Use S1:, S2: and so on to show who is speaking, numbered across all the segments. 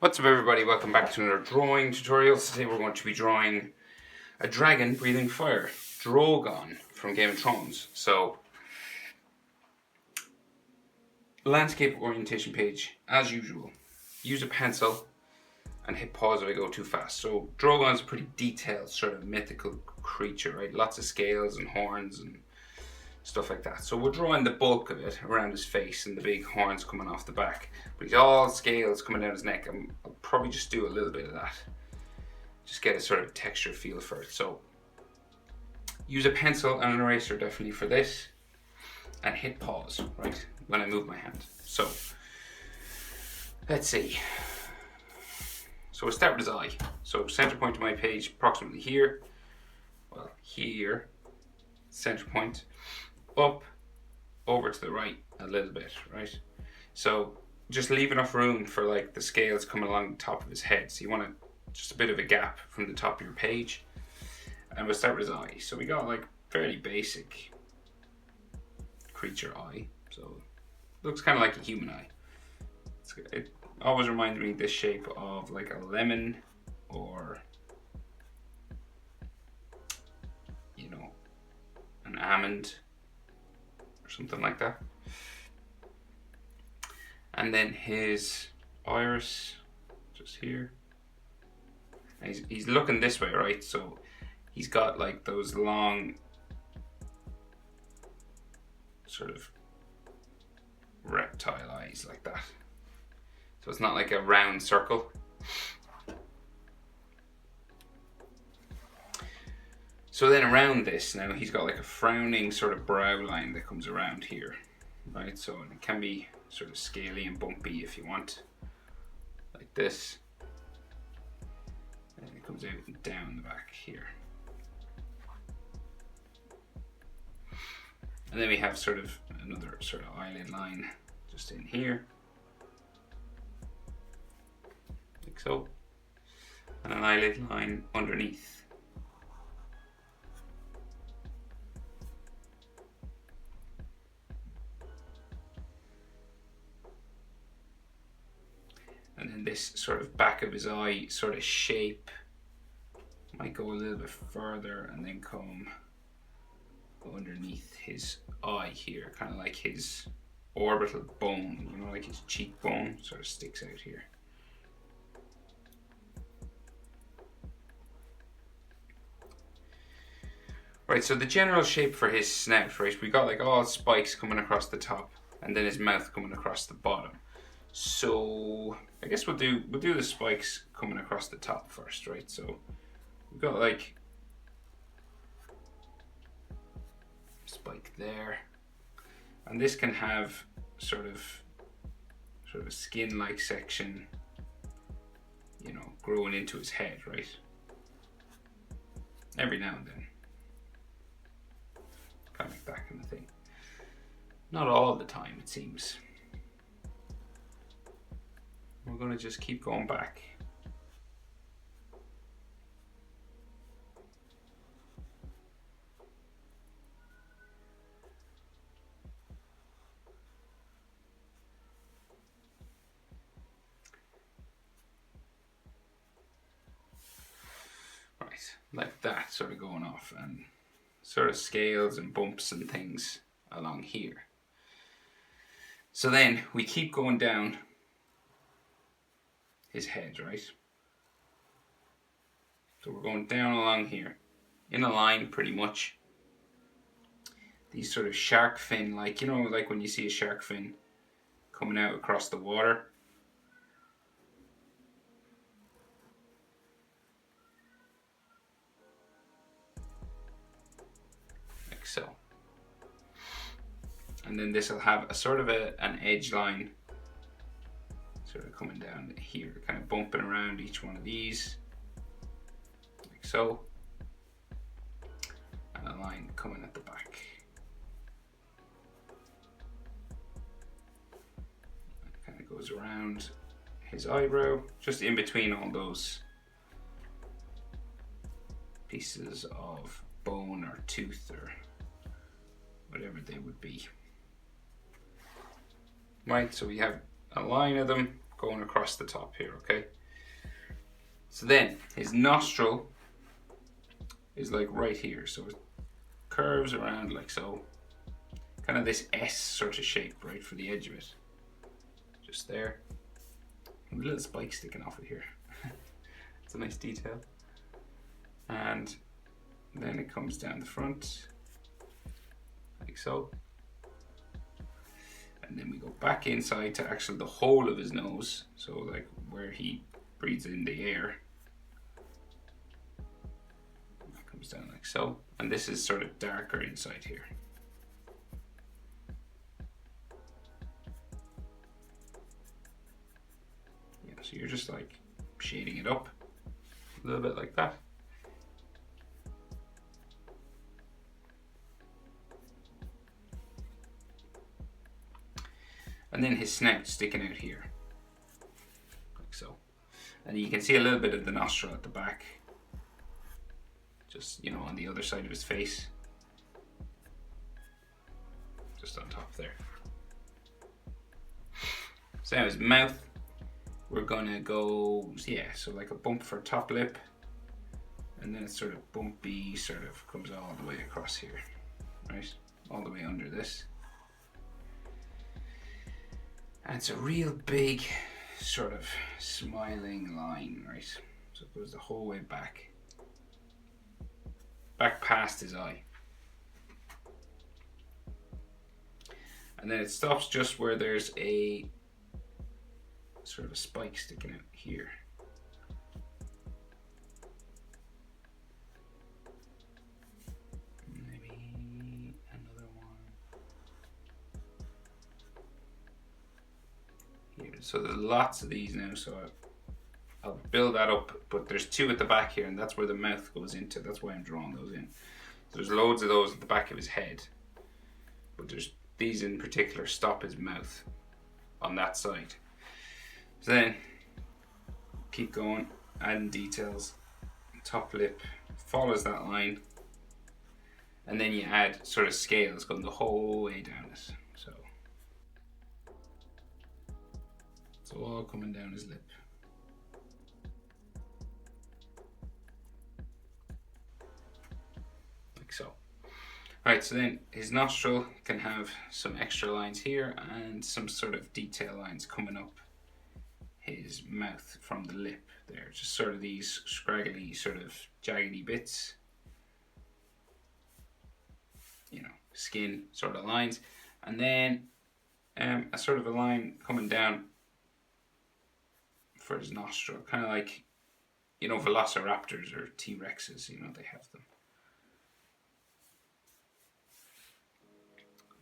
S1: What's up everybody, welcome back to another drawing tutorial. Today we're going to be drawing a dragon breathing fire, Drogon from Game of Thrones. So, landscape orientation page, as usual. Use a pencil and hit pause if I go too fast. So Drogon's a pretty detailed sort of mythical creature, right? Lots of scales and horns and stuff like that. So we're drawing the bulk of it around his face and the big horns coming off the back. But he's all scales coming down his neck. I'll probably just do a little bit of that. Just get a sort of texture feel for it. So use a pencil and an eraser definitely for this. And hit pause, right, when I move my hand. So, let's see. So we'll start with his eye. So center point of my page approximately here. Well, here. Center point. Up, over to the right a little bit, right? So just leave enough room for like the scales coming along the top of his head. So you want just a bit of a gap from the top of your page. And we'll start with his eye. So we got like fairly basic creature eye. So it looks kind of like a human eye. It always reminds me of this shape of like a lemon or, you know, an almond. Something like that. And then his iris, just here. And he's looking this way, right? So he's got like those long sort of reptile eyes like that. So it's not like a round circle. So then around this now, he's got like a frowning sort of brow line that comes around here, right? So it can be sort of scaly and bumpy if you want, like this. And it comes out and down the back here. And then we have sort of another sort of eyelid line just in here, like so. And an eyelid line underneath. And then this sort of back of his eye sort of shape might go a little bit further and then go underneath his eye here, kind of like his orbital bone, you know, like his cheekbone sort of sticks out here. Right, so the general shape for his snout, right, we got like all spikes coming across the top and then his mouth coming across the bottom. So I guess we'll do the spikes coming across the top first, right? So we've got like spike there, and this can have sort of a skin-like section, you know, growing into his head, right? Every now and then, kind of like that kind of thing. Not all the time, it seems. We're going to just keep going back. Right, like that sort of going off, and sort of scales and bumps and things along here. So then we keep going down his head, right? So we're going down along here in a line pretty much. These sort of shark fin, like, you know, like when you see a shark fin coming out across the water. Like so. And then this will have a sort of an edge line sort of coming down here, kind of bumping around each one of these, like so, and a line coming at the back. It kind of goes around his eyebrow, just in between all those pieces of bone or tooth or whatever they would be. Right, so we have a line of them going across the top here, okay? So then his nostril is like right here, so it curves around like so. Kind of this S sort of shape, right, for the edge of it. Just there. And a little spike sticking off it here. It's a nice detail. And then it comes down the front, like so. And then we go back inside to actually the hole of his nose, so like where he breathes in the air. That comes down like so. And this is sort of darker inside here. So you're just like shading it up a little bit like that. And then his snout sticking out here, like so. And you can see a little bit of the nostril at the back, just, you know, on the other side of his face, just on top there. So now his mouth, we're gonna go, yeah, so like a bump for top lip, and then it's sort of bumpy, sort of comes all the way across here, right? All the way under this. And it's a real big sort of smiling line, right? So it goes the whole way back past his eye. And then it stops just where there's a sort of a spike sticking out here. Maybe another one here. So there's lots of these now, so I'll build that up, but there's two at the back here, and that's where the mouth goes into. That's why I'm drawing those in. There's loads of those at the back of his head, but there's these in particular stop his mouth on that side. So then keep going, adding details. Top lip follows that line, and then you add sort of scales going the whole way down it. So it's all coming down his lip. Like so. Alright, so then his nostril can have some extra lines here and some sort of detail lines coming up his mouth from the lip there, just sort of these scraggly, sort of jaggedy bits, you know, skin sort of lines, and then a sort of a line coming down for his nostril, kind of like, you know, velociraptors or T-Rexes, you know, they have them.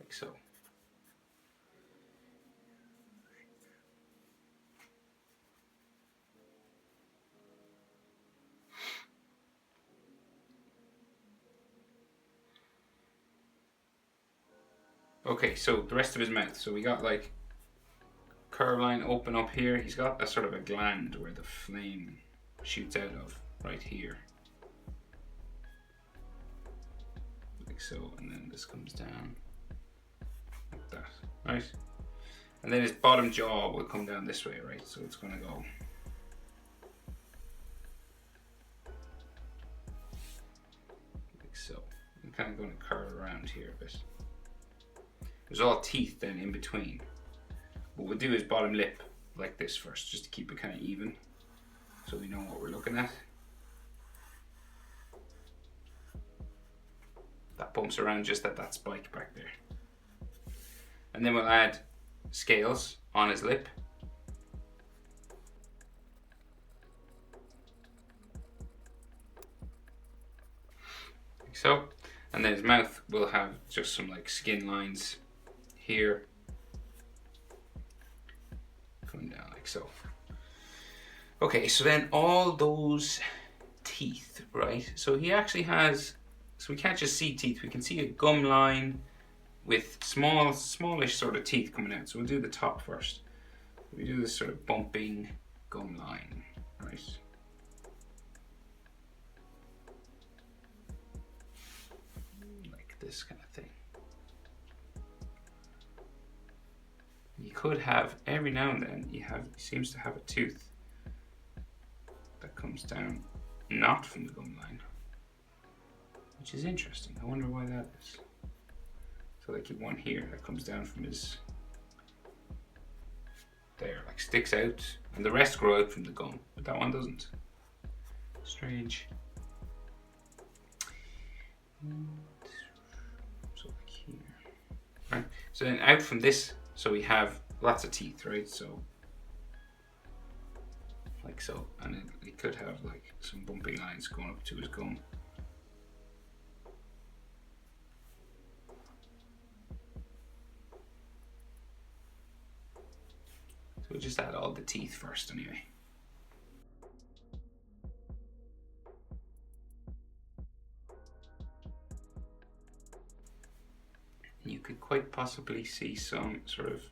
S1: Like so. Okay, so the rest of his mouth. So we got like curve line open up here. He's got a sort of a gland where the flame shoots out of right here. Like so, and then this comes down like that, right? And then his bottom jaw will come down this way, right? So it's gonna go like so. I'm kind of going to curl around here a bit. There's all teeth then in between. What we'll do is bottom lip like this first, just to keep it kind of even, so we know what we're looking at. That bumps around just at that spike back there. And then we'll add scales on his lip. Like so. And then his mouth will have just some like skin lines here, coming down like so. Okay, so then all those teeth, right? So he actually has, so we can't just see teeth, we can see a gum line with smallish sort of teeth coming out. So we'll do the top first. We do this sort of bumping gum line, right? Like this kind of thing. You could have, every now and then, he seems to have a tooth that comes down not from the gum line, which is interesting. I wonder why that is. So like one here that comes down from his, there, like sticks out, and the rest grow out from the gum, but that one doesn't. Strange. So like here, right? So then out from this, so we have lots of teeth, right? So like so, and it could have like some bumping lines going up to his gum. So we'll just add all the teeth first anyway. You could quite possibly see some sort of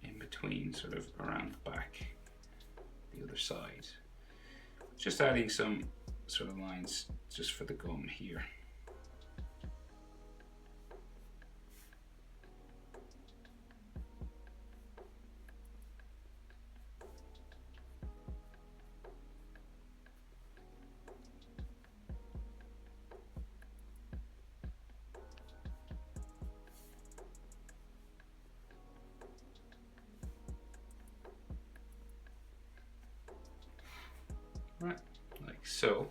S1: in between, sort of around the back, the other side. Just adding some sort of lines just for the gum here. Right, like so.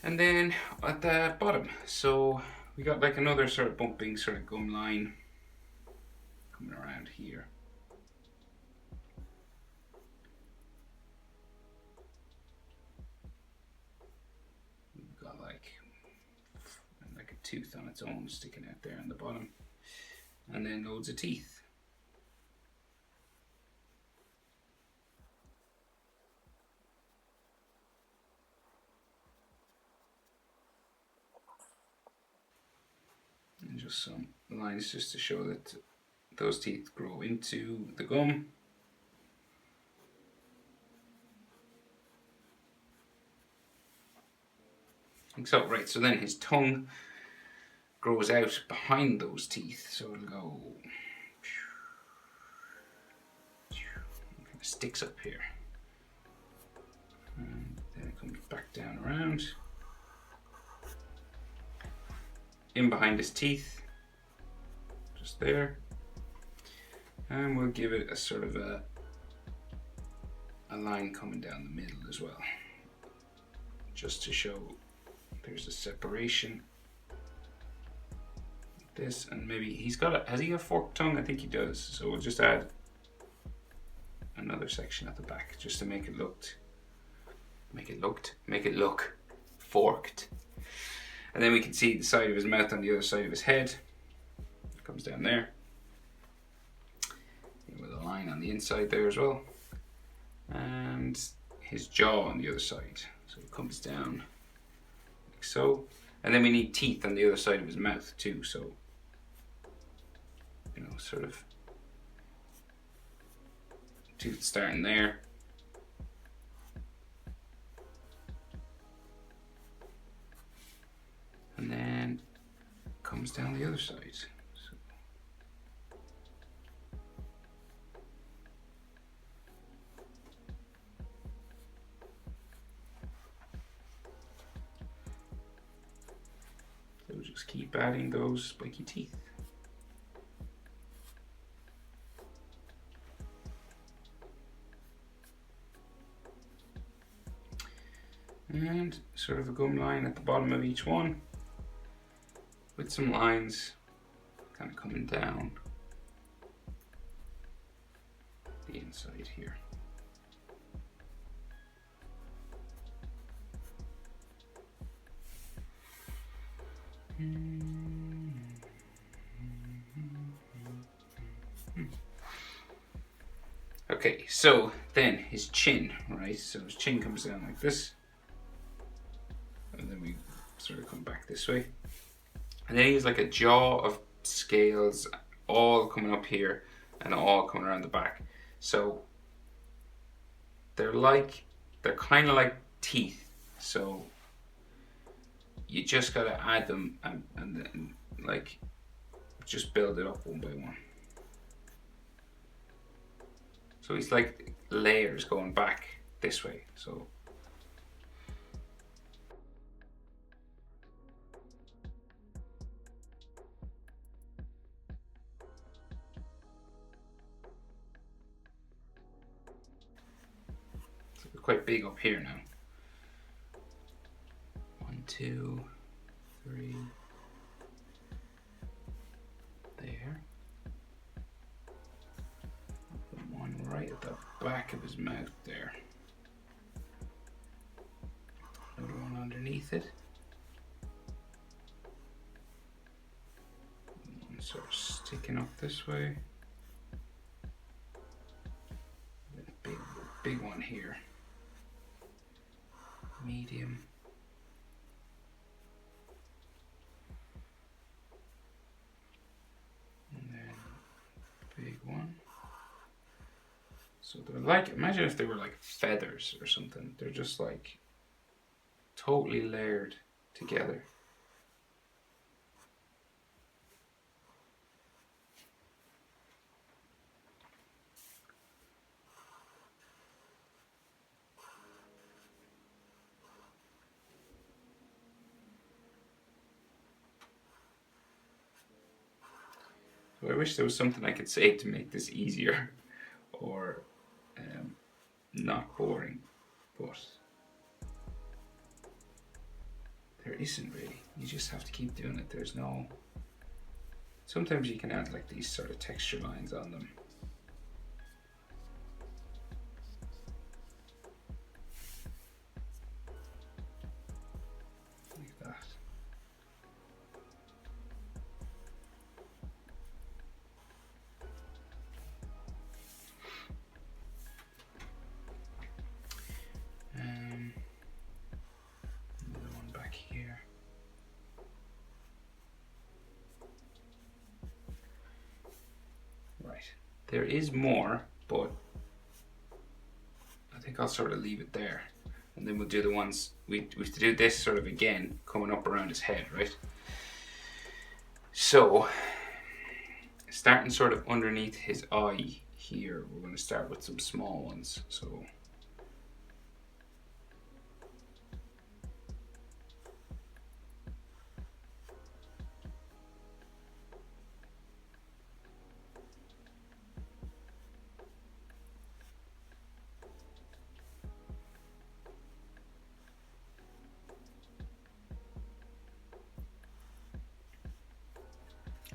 S1: And then at the bottom, so we got like another sort of bumping sort of gum line coming around here. We've got like a tooth on its own sticking out there on the bottom, and then loads of teeth. And just some lines just to show that those teeth grow into the gum. Like so, right, so then his tongue grows out behind those teeth, so it'll go, kind of sticks up here. And then it comes back down around. In behind his teeth, just there. And we'll give it a sort of a line coming down the middle as well, just to show there's a separation. This, and maybe he's got a, has he a forked tongue? I think he does. So we'll just add another section at the back just to make it look forked. And then we can see the side of his mouth on the other side of his head. It comes down there. With a line on the inside there as well. And his jaw on the other side. So it comes down like so. And then we need teeth on the other side of his mouth too. So, you know, sort of tooth starting there. And then comes down the other side. So. So just keep adding those spiky teeth. And sort of a gum line at the bottom of each one, with some lines kind of coming down the inside here. Okay, so then his chin, right? So his chin comes down like this. And then we sort of come back this way. And then he has like a jaw of scales all coming up here and all coming around the back. So they're kind of like teeth. So you just gotta add them and then like just build it up one by one. So it's like layers going back this way. So we're quite big up here now. 1, 2, 3. There. One right at the back of his mouth there. Another one underneath it. One sort of sticking up this way. Then a big one here. Medium. And then big one. So they're like, imagine if they were like feathers or something. They're just like totally layered together. So I wish there was something I could say to make this easier or not boring, but there isn't really. You just have to keep doing it. There's no... Sometimes you can add like these sort of texture lines on them. Like that. Another one back here. Right. There is more, but I think I'll sort of leave it there. And then we'll do the ones, we have to do this sort of again, coming up around his head, right? So, starting sort of underneath his eye here, we're going to start with some small ones. So,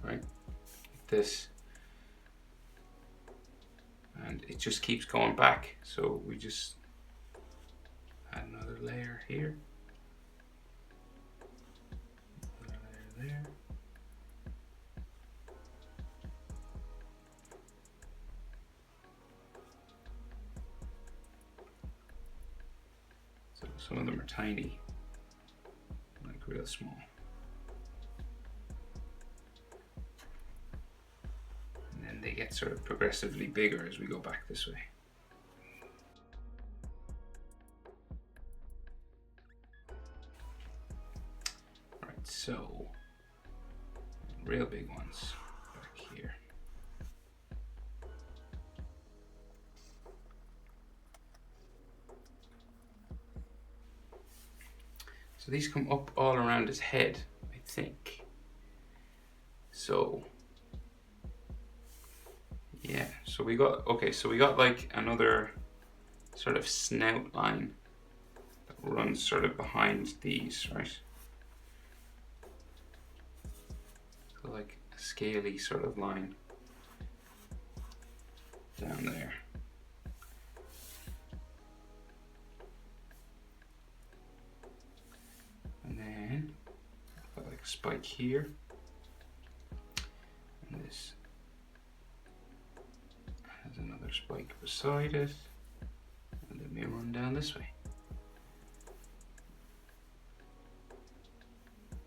S1: right, like this, and it just keeps going back, so we just add another layer here, another layer there, so some of them are tiny, like real small. They get sort of progressively bigger as we go back this way. Right, so real big ones back here. So these come up all around his head, I think. So yeah, so we got, okay, so we got like another sort of snout line that runs sort of behind these, right? So like a scaly sort of line down there. And then got like a spike here. And this has another spike beside it, and then we run down this way,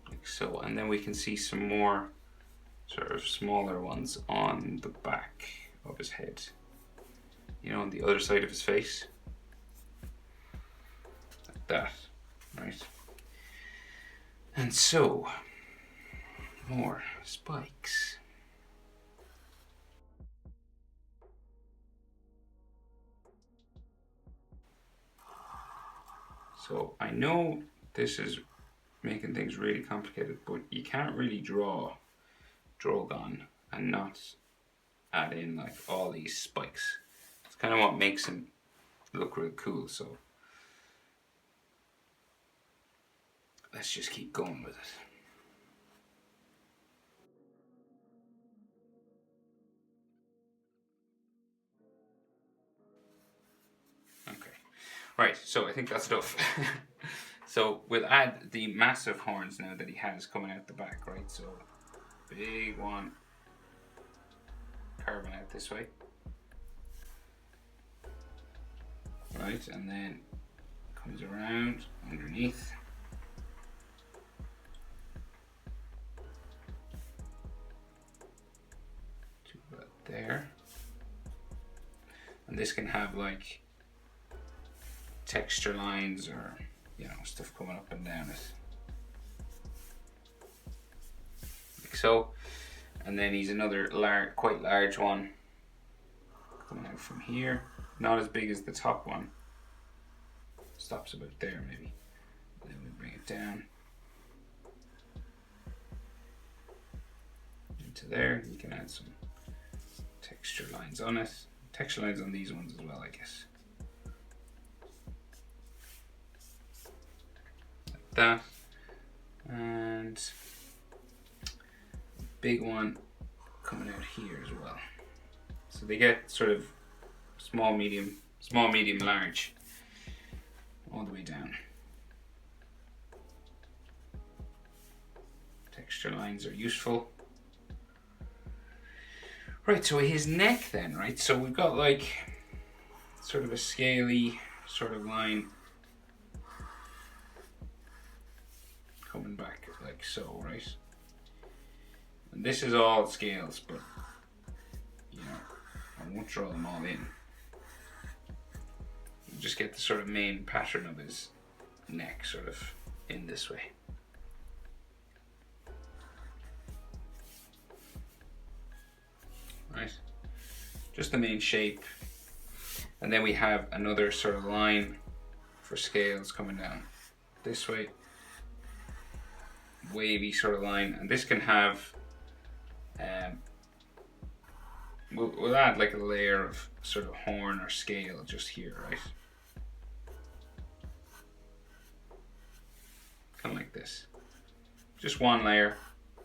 S1: like so. And then we can see some more sort of smaller ones on the back of his head, you know, on the other side of his face, like that, right? And so, more spikes. So I know this is making things really complicated, but you can't really draw Drogon and not add in like all these spikes. It's kind of what makes him look real cool. So let's just keep going with it. Okay, right, so I think that's enough. So we'll add the massive horns now that he has coming out the back, right? So big one carving out this way. Right, and then comes around underneath. To about there. And this can have like texture lines or, you know, stuff coming up and down it. Like so. And then he's another quite large one coming out from here. Not as big as the top one. Stops about there maybe. Then we bring it down into there. You can add some texture lines on it. Texture lines on these ones as well, I guess. Like that. And a big one coming out here as well. So they get sort of small, medium, large, all the way down. Texture lines are useful. Right, so his neck then, right? So we've got like sort of a scaly sort of line coming back like so, right? And this is all scales, but you know, I won't draw them all in. You just get the sort of main pattern of his neck sort of in this way. Right, just the main shape, and then we have another sort of line for scales coming down this way, wavy sort of line, and this can have we'll add like a layer of sort of horn or scale just here, right? Kind of like this, just one layer,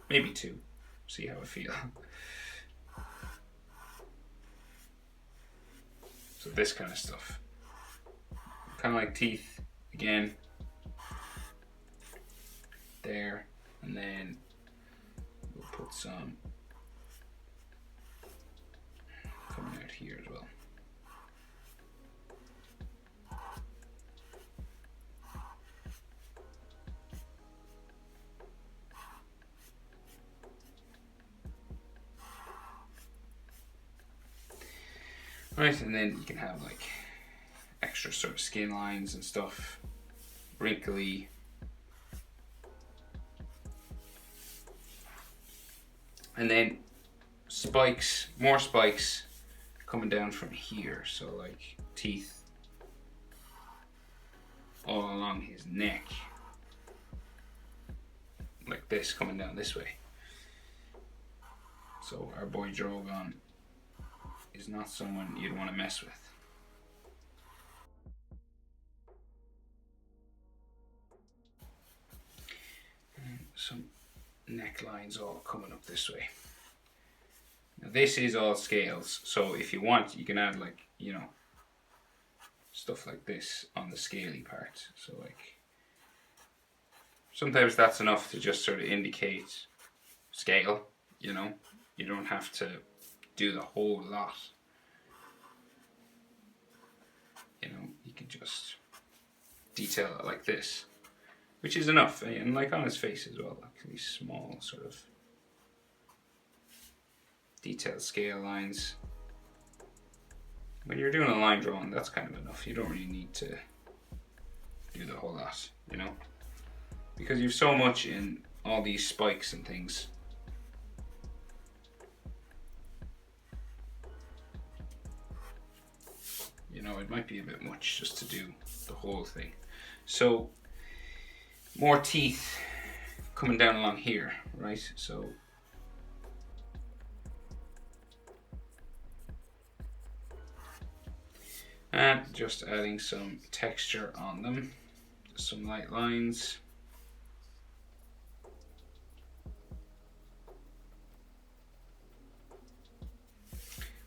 S1: maybe two, see how I feel. So this kind of stuff, kind of like teeth again, there, and then we'll put some coming out here as well. Right, and then you can have like extra sort of skin lines and stuff, wrinkly. And then spikes, more spikes coming down from here, so like teeth all along his neck, like this coming down this way. So our boy Drogon is not someone you'd want to mess with. And some necklines all coming up this way. Now this is all scales, so if you want, you can add like, you know, stuff like this on the scaly part. So like, sometimes that's enough to just sort of indicate scale, you know. You don't have to do the whole lot. You know, you can just detail it like this, which is enough. And like on his face as well, like these small sort of detailed scale lines. When you're doing a line drawing, that's kind of enough. You don't really need to do the whole lot, you know, because you've so much in all these spikes and things. you know, it might be a bit much just to do the whole thing. So more teeth coming down along here, right? So and just adding some texture on them, just some light lines.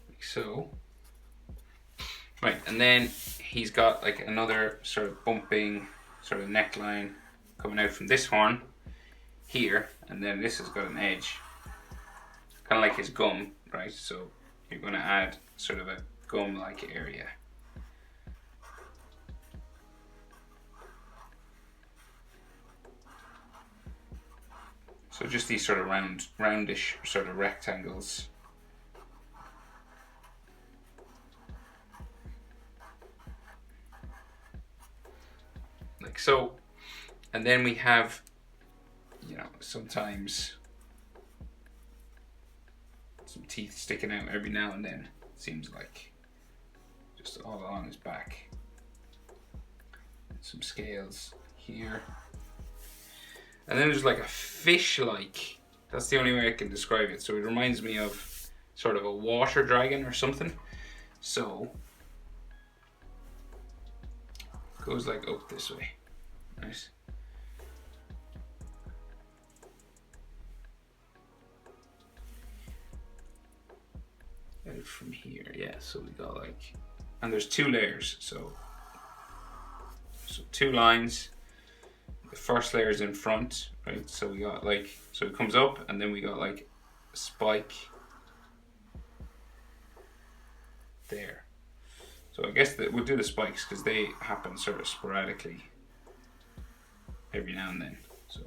S1: Like so. Right, and then he's got like another sort of bumping sort of neckline coming out from this horn here, and then this has got an edge, kind of like his gum, right? So you're going to add sort of a gum-like area. So just these sort of roundish sort of rectangles. Like so. And then we have, you know, sometimes some teeth sticking out every now and then, it seems like. Just all along his back. Some scales here. And then there's like a fish-like, that's the only way I can describe it. So it reminds me of sort of a water dragon or something. So, goes like up this way. Nice. Out from here, yeah, so we got like, and there's 2 layers, so 2 lines. The first layer is in front, right? So we got like, so it comes up, and then we got like a spike there. So I guess that we'll do the spikes because they happen sort of sporadically every now and then. So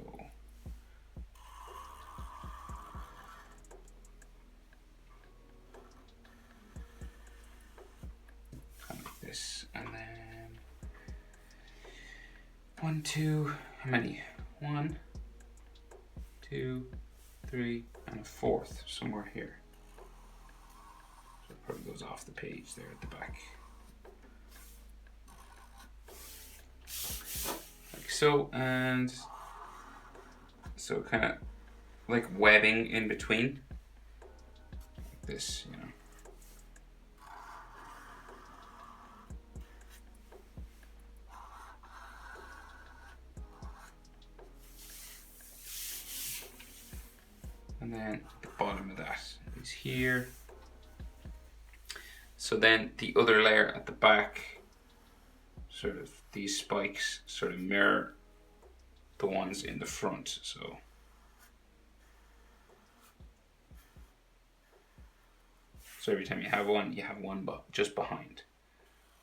S1: kind of like this, and then 1, 2, how many? 1, 2, 3, and a 4th somewhere here. So it probably goes off the page there at the back. Like so, and so kind of like webbing in between. Like this, you know. And then the bottom of that is here. So then the other layer at the back, sort of these spikes sort of mirror the ones in the front. So every time you have one just behind.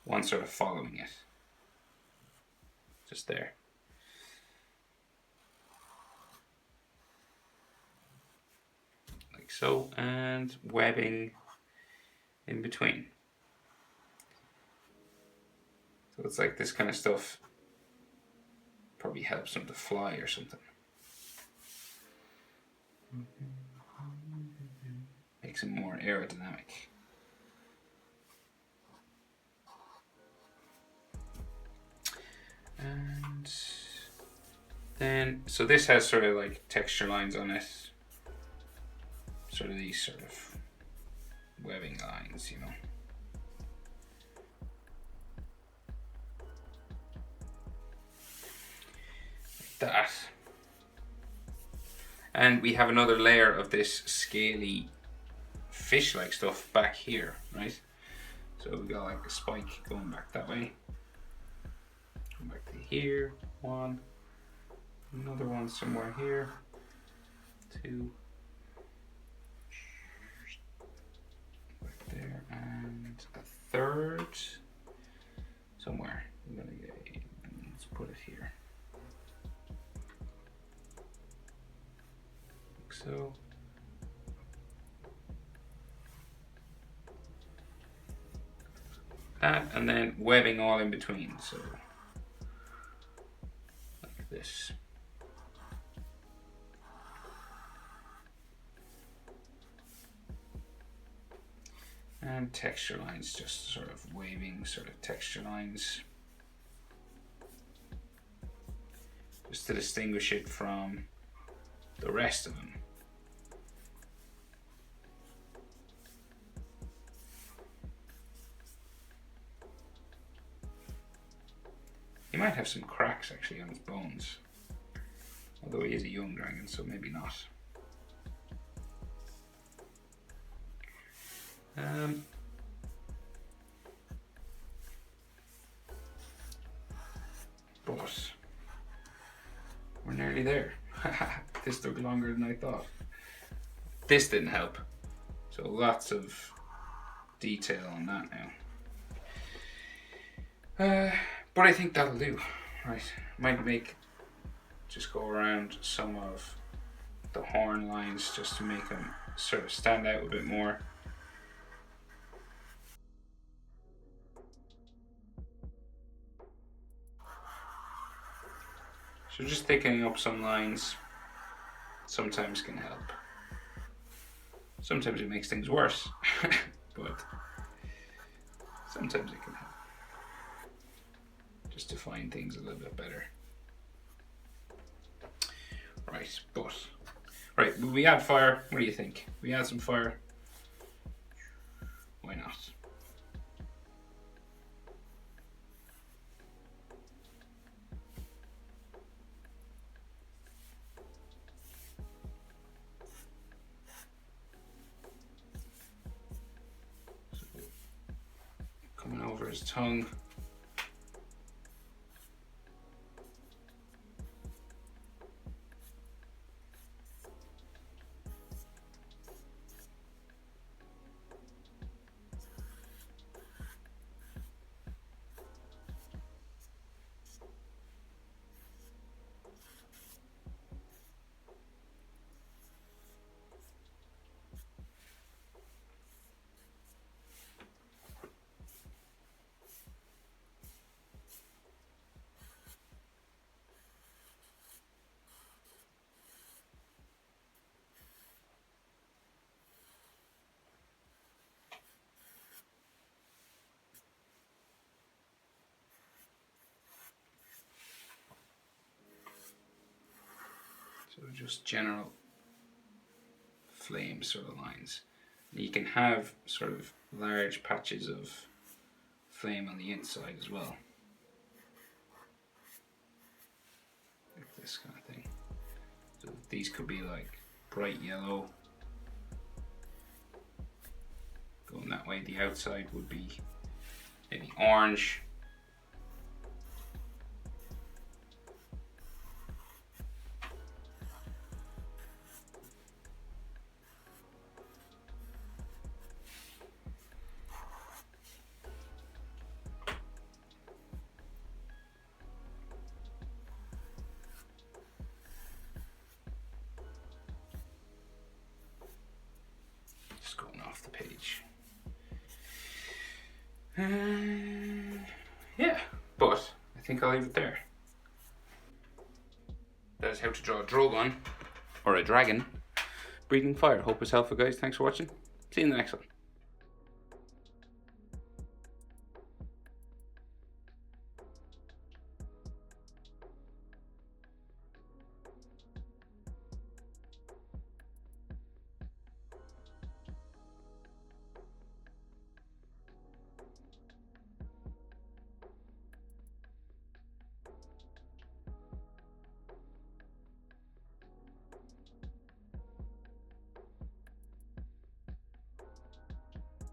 S1: One sort of following it. Just there. Like so, and webbing in between. So it's like this kind of stuff probably helps them to fly or something. Makes them more aerodynamic. And then, so this has sort of like texture lines on it. Sort of these sort of webbing lines, you know. Like that. And we have another layer of this scaly fish-like stuff back here, right? So we got like a spike going back that way. Come back to here, 1. Another one somewhere here. 2. Back there, and a 3rd somewhere. We're gonna get, let's put it here. Like so. That, and then webbing all in between, so like this. And texture lines, just sort of waving sort of texture lines. Just to distinguish it from the rest of them. He might have some cracks actually on his bones. Although he is a young dragon, so maybe not. But we're nearly there. This took longer than I thought. This didn't help. So lots of detail on that now. But I think that'll do. Right, might just go around some of the horn lines just to make them sort of stand out a bit more. So just thickening up some lines sometimes can help. Sometimes it makes things worse, but sometimes it can help. Just define things a little bit better. Right, will we add fire? What do you think? We add some fire? Why not? So, coming over his tongue. So just general flame sort of lines. And you can have sort of large patches of flame on the inside as well. Like this kind of thing. So these could be like bright yellow. Going that way, the outside would be maybe orange. Going off the page. Yeah, but I think I'll leave it there. That is how to draw a Drogon, or a dragon, breathing fire. Hope it's helpful, guys. Thanks for watching. See you in the next one.